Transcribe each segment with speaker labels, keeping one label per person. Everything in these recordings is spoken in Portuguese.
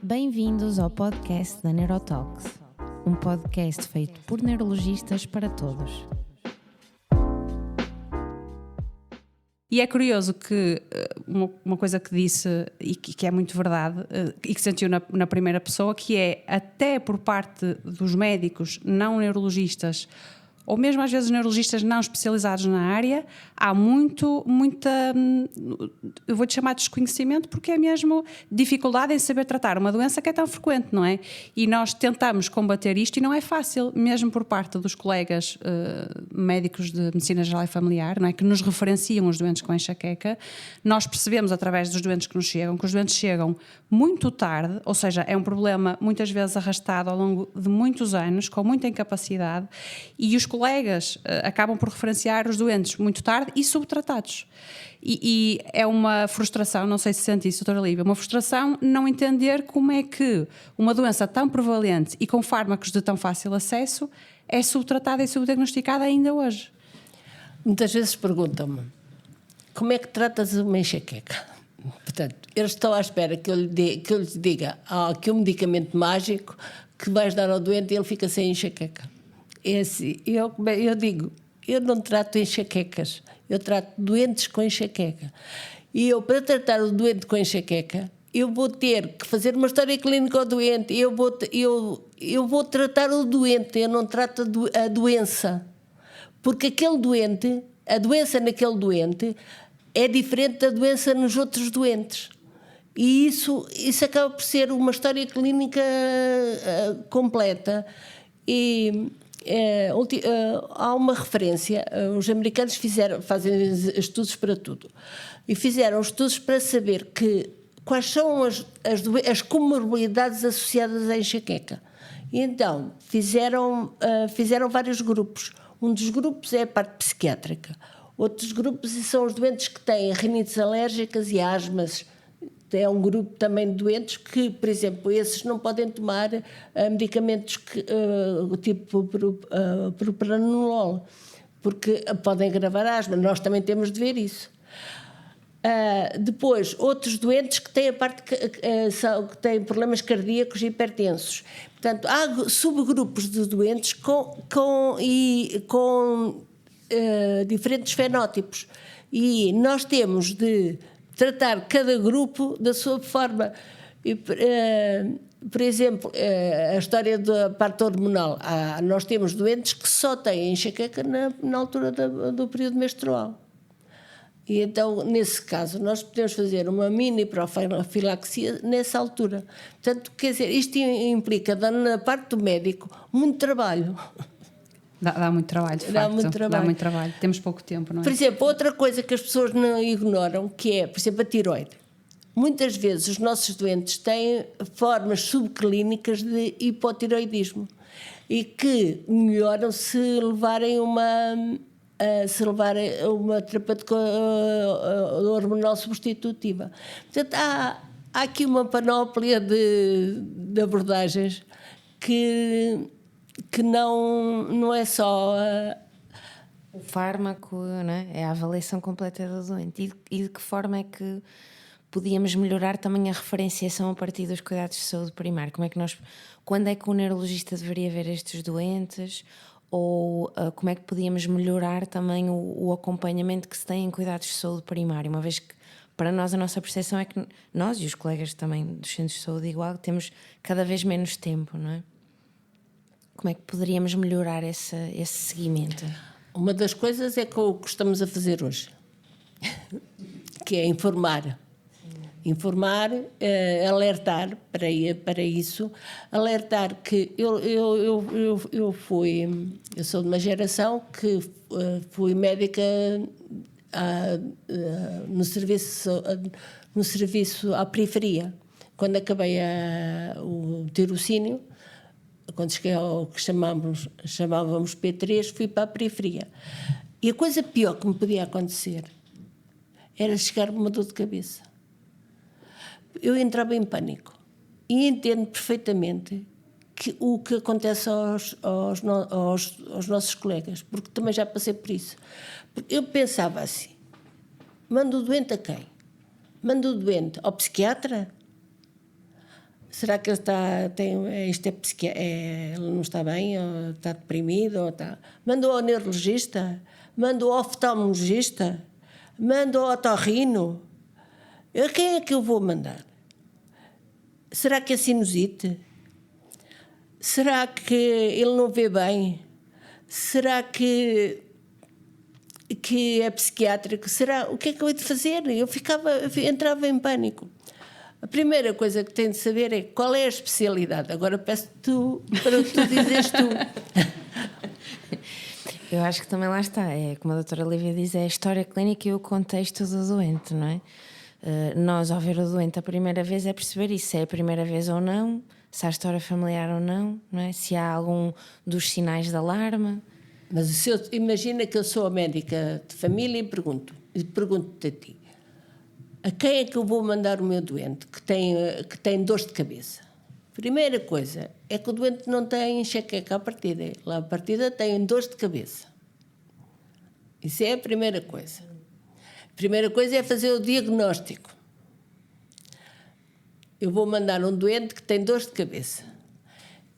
Speaker 1: Bem-vindos ao podcast da Neurotalks, um podcast feito por neurologistas para todos.
Speaker 2: E é curioso que uma coisa que disse e que é muito verdade e que sentiu na primeira pessoa, que é até por parte dos médicos não neurologistas ou mesmo às vezes neurologistas não especializados na área, há muita, eu vou-te chamar de desconhecimento, porque é mesmo dificuldade em saber tratar uma doença que é tão frequente, não é? E nós tentamos combater isto e não é fácil, mesmo por parte dos colegas médicos de medicina geral e familiar, não é? Que nos referenciam os doentes com enxaqueca. Nós percebemos através dos doentes que nos chegam, que os doentes chegam muito tarde, ou seja, é um problema muitas vezes arrastado ao longo de muitos anos, com muita incapacidade, e os colegas acabam por referenciar os doentes muito tarde e subtratados. E é uma frustração, não sei se sente isso, doutora Lívia, uma frustração não entender como é que uma doença tão prevalente e com fármacos de tão fácil acesso é subtratada e subdiagnosticada ainda hoje.
Speaker 3: Muitas vezes perguntam-me, como é que tratas uma enxaqueca? Portanto, eles estão à espera que eu lhes diga há aqui um medicamento mágico que vais dar ao doente e ele fica sem enxaqueca. É assim, eu digo, eu não trato enxaquecas, eu trato doentes com enxaqueca. E eu, para tratar o doente com enxaqueca, eu vou ter que fazer uma história clínica ao doente, eu vou tratar o doente, eu não trato a doença. Porque aquele doente, a doença naquele doente é diferente da doença nos outros doentes. E isso acaba por ser uma história clínica completa. E há uma referência, os americanos fazem estudos para tudo, e fizeram estudos para saber quais são as comorbilidades associadas à enxaqueca. E então fizeram vários grupos. Um dos grupos é a parte psiquiátrica, outros grupos são os doentes que têm rinites alérgicas e asmas. É um grupo também de doentes que, por exemplo, esses não podem tomar medicamentos tipo propranolol, porque podem agravar a asma. Nós também temos de ver isso. Depois, outros doentes que têm que têm problemas cardíacos e hipertensos. Portanto, há subgrupos de doentes com diferentes fenótipos. E nós temos de tratar cada grupo da sua forma. E, por exemplo, a história da parte hormonal. Nós temos doentes que só têm enxaqueca na altura do período menstrual. E então, nesse caso, nós podemos fazer uma mini profilaxia nessa altura. Portanto, quer dizer, isto implica, na parte do médico, muito trabalho.
Speaker 2: Dá muito trabalho, de facto. Dá muito trabalho. Temos pouco tempo, não é?
Speaker 3: Por exemplo, outra coisa que as pessoas não ignoram, que é, por exemplo, a tiroide. Muitas vezes os nossos doentes têm formas subclínicas de hipotiroidismo e que melhoram se levarem uma terapêutica hormonal substitutiva. Portanto, há aqui uma panóplia de abordagens que não é só
Speaker 1: o fármaco, não é? É a avaliação completa do doente. E de que forma é que podíamos melhorar também a referenciação a partir dos cuidados de saúde primária? Quando é que o neurologista deveria ver estes doentes? Ou como é que podíamos melhorar também o acompanhamento que se tem em cuidados de saúde primária? Uma vez que, para nós, a nossa percepção é que nós e os colegas também dos centros de saúde igual temos cada vez menos tempo, não é? Como é que poderíamos melhorar esse seguimento?
Speaker 3: Uma das coisas é o que estamos a fazer hoje, que é informar. Informar, alertar para isso, alertar que eu sou de uma geração que fui médica no serviço à periferia. Quando acabei o tirocínio, quando cheguei ao que chamávamos P3, fui para a periferia. E a coisa pior que me podia acontecer era chegar-me uma dor de cabeça. Eu entrava em pânico e entendo perfeitamente o que acontece aos nossos colegas, porque também já passei por isso. Porque eu pensava assim, mando o doente a quem? Mando o doente ao psiquiatra? Será que ele ele não está bem, ou está deprimido, ou está... Mando ao neurologista, mando ao oftalmologista, mando ao otorrino. A quem é que eu vou mandar? Será que é sinusite? Será que ele não vê bem? Será que é psiquiátrico? O que é que eu hei de fazer? Eu entrava em pânico. A primeira coisa que tenho de saber é qual é a especialidade. Agora peço-te para tu dizeres tu.
Speaker 1: Eu acho que também lá está, é como a doutora Lívia diz, é a história clínica e o contexto do doente, não é? Nós, ao ver o doente a primeira vez, é perceber isso, se é a primeira vez ou não, se há história familiar ou não, não é? Se há algum dos sinais de alarme.
Speaker 3: Mas imagina que eu sou a médica de família e pergunto-te a ti, a quem é que eu vou mandar o meu doente que tem dores de cabeça? Primeira coisa é que o doente não tem enxaqueca à partida. Lá à partida tem dores de cabeça. Isso é a primeira coisa. A primeira coisa é fazer o diagnóstico. Eu vou mandar um doente que tem dores de cabeça.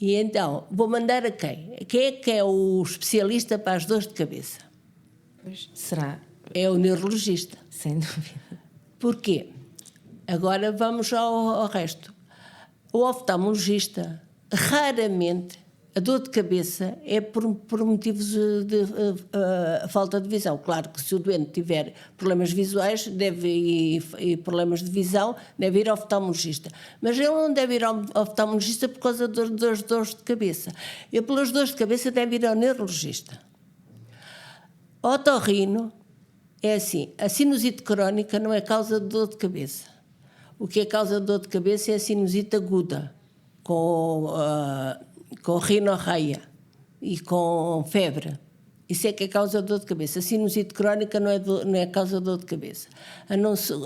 Speaker 3: E então, vou mandar a quem? Quem é o especialista para as dores de cabeça?
Speaker 1: Pois, será?
Speaker 3: É o neurologista.
Speaker 1: Sem dúvida.
Speaker 3: Porquê? Agora vamos ao resto. O oftalmologista, raramente, a dor de cabeça é por motivos de falta de visão. Claro que se o doente tiver problemas visuais e problemas de visão, deve ir ao oftalmologista. Mas ele não deve ir ao oftalmologista por causa das dores de cabeça. Ele, pelas dores de cabeça, deve ir ao neurologista. O otorrino é assim, a sinusite crónica não é causa de dor de cabeça. O que é causa de dor de cabeça é a sinusite aguda, com rinorreia e com febre. Isso é que é causa de dor de cabeça. A sinusite crónica não é causa de dor de cabeça.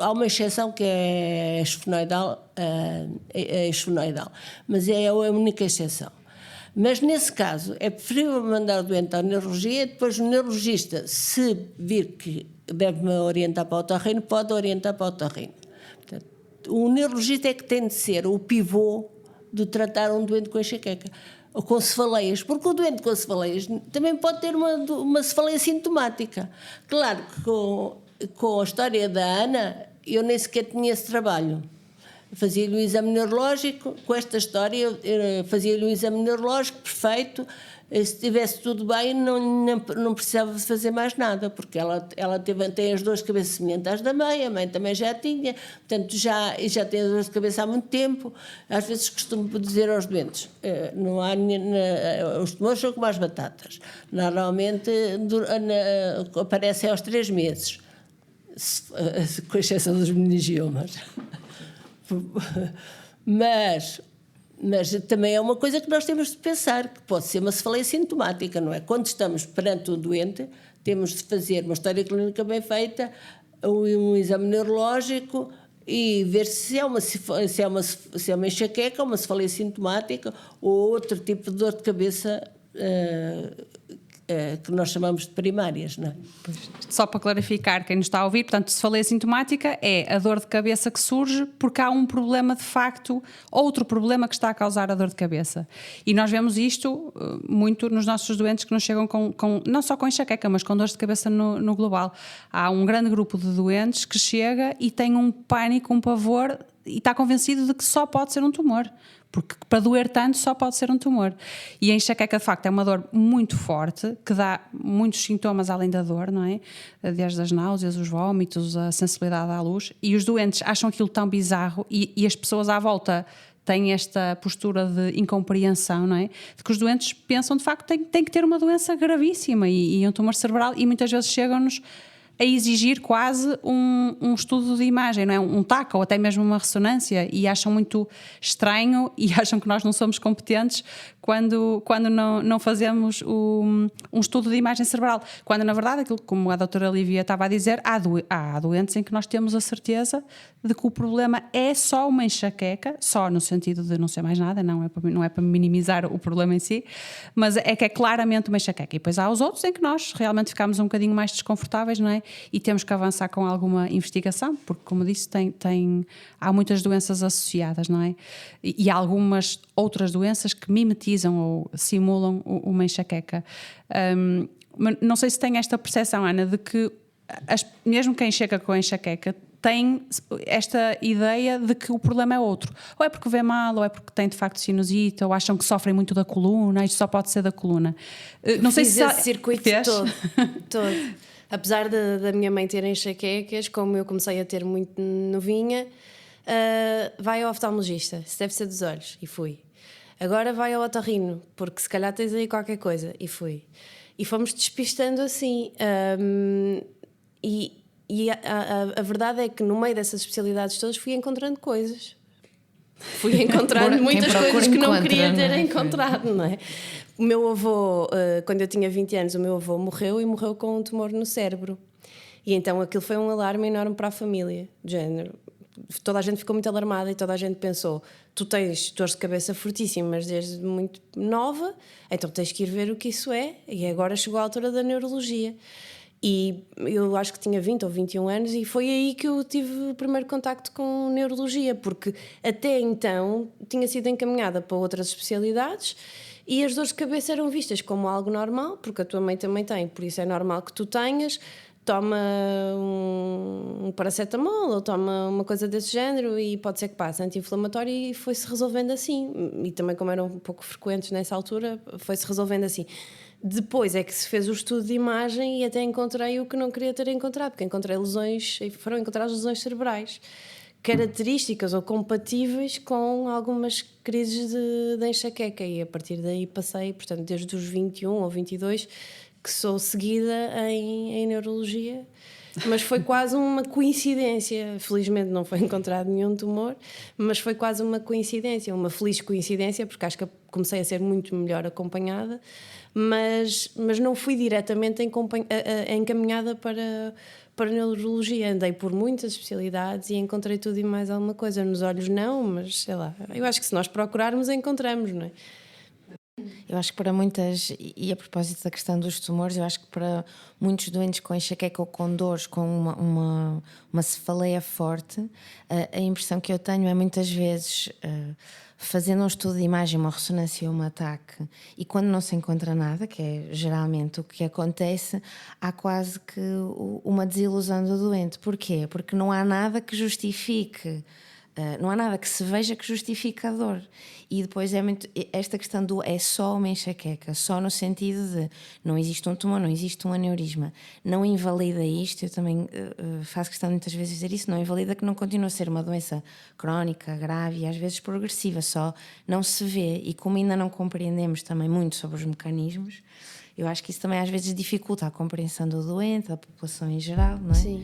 Speaker 3: Há uma exceção que é esfenoidal, mas é a única exceção. Mas nesse caso é preferível mandar o doente à neurologia e depois o neurologista, se vir que deve-me orientar para o otorrino, pode orientar para o otorrino. Portanto, o neurologista é que tem de ser o pivô de tratar um doente com enxaqueca ou com cefaleias, porque o doente com cefaleias também pode ter uma cefaleia sintomática. Claro que com a história da Ana eu nem sequer tinha esse trabalho. Fazia-lhe um exame neurológico, com esta história fazia-lhe um exame neurológico perfeito. Se estivesse tudo bem, não precisava de fazer mais nada, porque ela tem as dores de cabeça semelhantes às da mãe, a mãe também já tinha, portanto já tem as dores de cabeça há muito tempo. Às vezes costumo dizer aos doentes, os tumores são como as batatas, normalmente aparecem aos 3 meses, com exceção dos meningiomas. Mas também é uma coisa que nós temos de pensar, que pode ser uma cefaleia sintomática, não é? Quando estamos perante um doente, temos de fazer uma história clínica bem feita, um exame neurológico e ver se é uma enxaqueca, uma cefaleia sintomática ou outro tipo de dor de cabeça que nós chamamos de primárias, não é?
Speaker 2: Só para clarificar quem nos está a ouvir, portanto, cefaleia sintomática é a dor de cabeça que surge porque há um problema de facto, outro problema que está a causar a dor de cabeça. E nós vemos isto muito nos nossos doentes que nos chegam com não só com enxaqueca, mas com dores de cabeça no global. Há um grande grupo de doentes que chega e tem um pânico, um pavor e está convencido de que só pode ser um tumor. Porque para doer tanto só pode ser um tumor. E a enxaqueca, de facto, é uma dor muito forte, que dá muitos sintomas além da dor, não é? Desde as náuseas, os vómitos, a sensibilidade à luz. E os doentes acham aquilo tão bizarro e as pessoas à volta têm esta postura de incompreensão, não é? De que os doentes pensam, de facto, têm que ter uma doença gravíssima e um tumor cerebral e muitas vezes chegam-nos a exigir quase um estudo de imagem, não é? Um TAC ou até mesmo uma ressonância e acham muito estranho e acham que nós não somos competentes quando não fazemos um estudo de imagem cerebral. Quando na verdade, aquilo como a doutora Lívia estava a dizer, há doentes em que nós temos a certeza de que o problema é só uma enxaqueca, só no sentido de não ser mais nada, não é para minimizar o problema em si, mas é que é claramente uma enxaqueca. E depois há os outros em que nós realmente ficamos um bocadinho mais desconfortáveis, não é? E temos que avançar com alguma investigação, porque, como disse, há muitas doenças associadas, não é? E há algumas outras doenças que mimetizam ou simulam uma enxaqueca. Mas não sei se tem esta percepção, Ana, de que mesmo quem chega com a enxaqueca tem esta ideia de que o problema é outro. Ou é porque vê mal, ou é porque tem de facto sinusite, ou acham que sofrem muito da coluna, isto só pode ser da coluna.
Speaker 4: Não sei se esse circuito todo. Apesar da minha mãe ter enxaquecas, como eu comecei a ter muito novinha, vai ao oftalmologista, se deve ser dos olhos, e fui. Agora vai ao otorrino, porque se calhar tens aí qualquer coisa, e fui. E fomos despistando assim. E a verdade é que no meio dessas especialidades todas fui encontrando coisas. Fui encontrando muitas coisas que não queria ter encontrado, não é? O meu avô, quando eu tinha 20 anos, o meu avô morreu e morreu com um tumor no cérebro. E então aquilo foi um alarme enorme para a família, de género. Toda a gente ficou muito alarmada e toda a gente pensou: tu tens dores de cabeça fortíssimas desde muito nova, então tens que ir ver o que isso é. E agora chegou a altura da neurologia. E eu acho que tinha 20 ou 21 anos e foi aí que eu tive o primeiro contacto com neurologia, porque até então tinha sido encaminhada para outras especialidades e as dores de cabeça eram vistas como algo normal, porque a tua mãe também tem, por isso é normal que tu tenhas. Toma um paracetamol ou toma uma coisa desse género e pode ser que passe anti-inflamatório, e foi-se resolvendo assim. E também, como eram um pouco frequentes nessa altura, foi-se resolvendo assim. Depois é que se fez o estudo de imagem e até encontrei o que não queria ter encontrado, porque encontrei lesões, foram encontradas lesões cerebrais características ou compatíveis com algumas crises de enxaqueca, e a partir daí passei, portanto, desde os 21 ou 22 que sou seguida em neurologia, mas foi quase uma coincidência. Felizmente não foi encontrado nenhum tumor, mas foi quase uma coincidência, uma feliz coincidência, porque acho que comecei a ser muito melhor acompanhada, mas não fui diretamente encaminhada para neurologia. Andei por muitas especialidades e encontrei tudo e mais alguma coisa. Nos olhos não, mas sei lá, eu acho que se nós procurarmos encontramos, não é?
Speaker 1: Eu acho que para muitas, e a propósito da questão dos tumores, eu acho que para muitos doentes com enxaqueca ou com dores, com uma cefaleia forte, a impressão que eu tenho é muitas vezes, fazendo um estudo de imagem, uma ressonância ou um ataque, e quando não se encontra nada, que é geralmente o que acontece, há quase que uma desilusão do doente. Porquê? Porque não há nada que justifique. Não há nada que se veja que justifique a dor. E depois esta questão do é só uma enxaqueca, só no sentido de não existe um tumor, não existe um aneurisma, não invalida isto. Eu também faço questão de muitas vezes dizer isso, não invalida que não continua a ser uma doença crónica, grave e às vezes progressiva, só não se vê. E como ainda não compreendemos também muito sobre os mecanismos, eu acho que isso também às vezes dificulta a compreensão do doente, da população em geral, não é?
Speaker 4: Sim.